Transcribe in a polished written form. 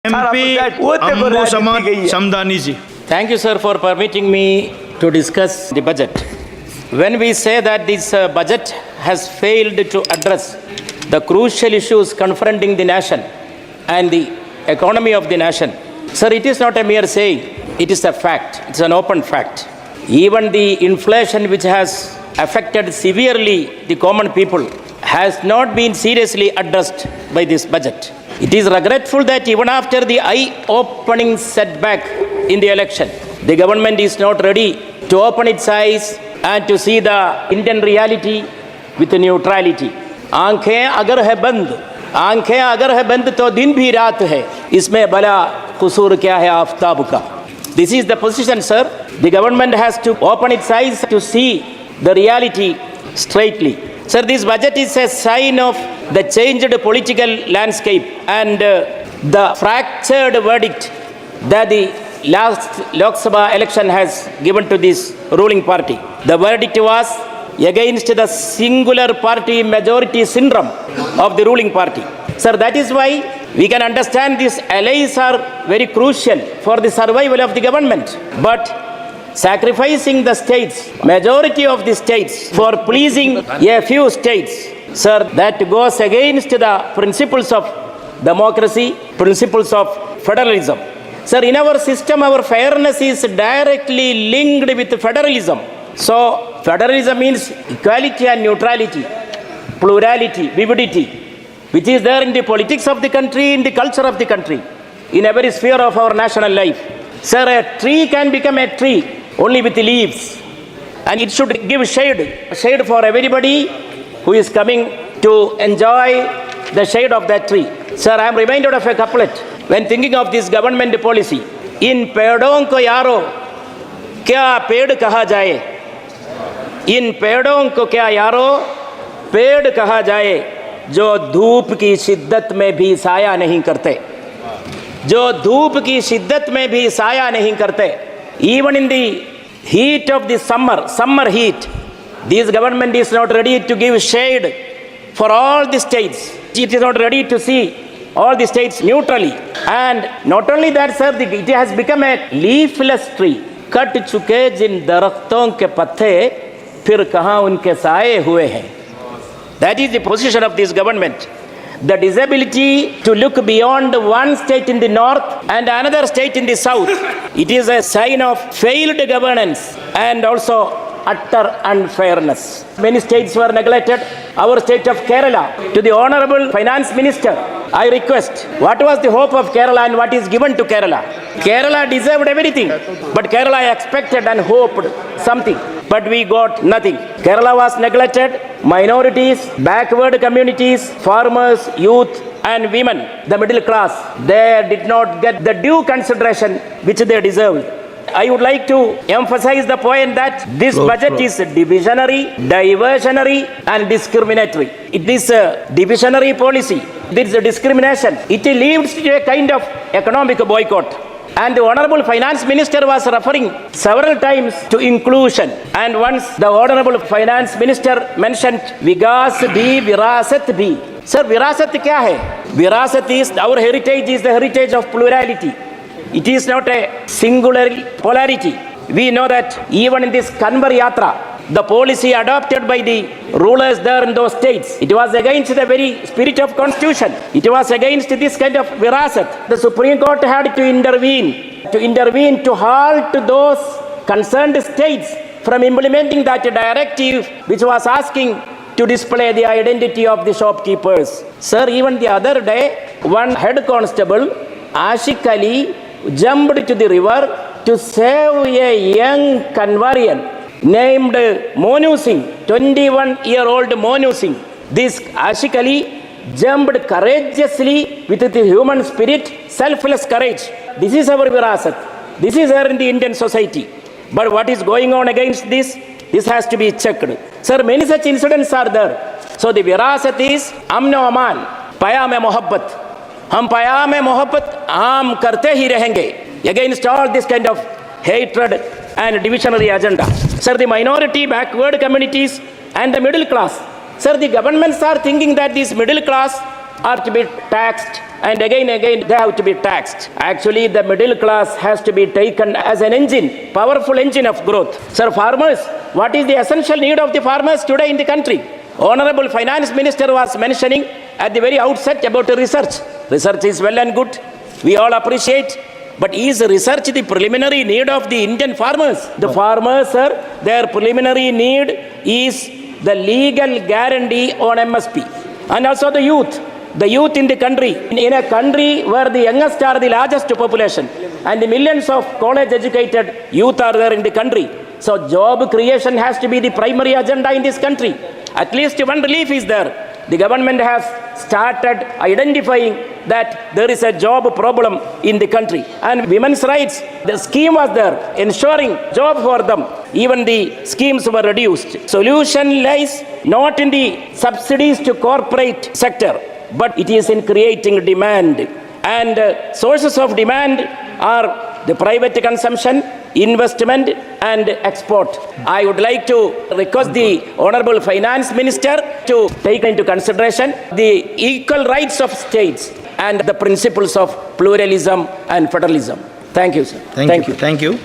MP Ambu Samdani ji. Thank you, sir, for permitting me to discuss the budget. When we say that this budget has failed to address the crucial issues confronting the nation and the economy of the nation, sir, it is not a mere saying, it is a fact, it's an open fact. Even the inflation which has affected severely the common people has not been seriously addressed by this budget. It is regretful that even after the eye-opening setback in the election, the government is not ready to open its eyes and to see the Indian reality with neutrality. आंखें अगर है बंद तो दिन भी रात है इसमें भला कसूर क्या है आफताब का. This is the position, sir. The government has to open its eyes to see the reality straightly. Sir, this budget is a sign of the changed political landscape and the fractured verdict that the last Lok Sabha election has given to this ruling party. The verdict was against the singular party majority syndrome of the ruling party. Sir, that is why we can understand these allies are very crucial for the survival of the government. But sacrificing the states, majority of the states, for pleasing a few states, sir, that goes against the principles of democracy, principles of federalism. Sir, in our system, our fairness is directly linked with federalism. So, federalism means equality and neutrality, plurality, vividity, which is there in the politics of the country, in the culture of the country, in every sphere of our national life. Sir, a tree can become a tree only with leaves, and it should give shade for everybody who is coming to enjoy the shade of that tree. Sir, I am reminded of a couplet when thinking of this government policy. In पेड़ों को यारो क्या पेड़ कहा जाए, इन पेड़ों को क्या यारो पेड़ कहा जाए जो धूप की शिद्दत में भी साया नहीं करते, जो धूप की शिद्दत में भी साया नहीं करते. Even in the heat of the summer heat, this government is not ready to give shade for all the states. It is not ready to see all the states neutrally. And not only that, sir, it has become a leafless tree. Cut चुके जिन दरख्तों के पत्ते फिर कहाँ उनके साए हुए हैं. That is the position of this government. The disability to look beyond one state in the north and another state in the south. It is a sign of failed governance and also utter unfairness. Many states were neglected. Our state of Kerala, to the Honorable Finance Minister, I request, what was the hope of Kerala and what is given to Kerala? Kerala deserved everything, but Kerala expected and hoped something, but we got nothing. Kerala was neglected. Minorities, backward communities, farmers, youth and women, the middle class, they did not get the due consideration which they deserved. I would like to emphasize the point that this budget is divisionary, diversionary and discriminatory. It is a divisionary policy. There is a discrimination. It leads to a kind of economic boycott. And the Honorable Finance Minister was referring several times to inclusion. And once the Honorable Finance Minister mentioned Vigas bhi, Virasat bhi. Sir, Virasat kya hai? Virasat is, our heritage is the heritage of plurality. It is not a singular polarity. We know that even in this Kanbar Yatra, the policy adopted by the rulers there in those states, it was against the very spirit of constitution. It was against this kind of virasat. The Supreme Court had to intervene to halt those concerned states from implementing that directive which was asking to display the identity of the shopkeepers. Sir, even the other day, one head constable, Ashik Ali, jumped to the river to save a young Kanwarian named Monu Singh, 21-year-old Monu Singh. This Ashik Ali jumped courageously with the human spirit, selfless courage. This is our virasat. This is here in the Indian society. But what is going on against this? This has to be checked. Sir, many such incidents are there. So the virasat is amno aman, payam e mohabbat. हम पयाम मोहब्बत आम करते ही रहेंगे against all this kind of hatred and divisionary agenda. Sir, the minority, backward communities and the middle class. Sir, the governments are thinking that these middle class are to be taxed and again they have to be taxed. Actually, the middle class has to be taken as an engine, powerful engine of growth. Sir, farmers, what is the essential need of the farmers today in the country? Honorable Finance Minister was mentioning at the very outset about the research. Research is well and good. We all appreciate. But is research the preliminary need of the Indian farmers? The farmers, sir, their preliminary need is the legal guarantee on MSP. And also the youth. The youth in the country. In a country where the youngest are the largest population and the millions of college educated youth are there in the country. So job creation has to be the primary agenda in this country. At least one relief is there. The government has started identifying that there is a job problem in the country. And women's rights, the scheme was there, ensuring job for them. Even the schemes were reduced. Solution lies not in the subsidies to corporate sector, but it is in creating demand. And sources of demand are the private consumption, investment and export. I would like to request the Honorable Finance Minister to take into consideration the equal rights of states and the principles of pluralism and federalism. Thank you, sir. Thank you.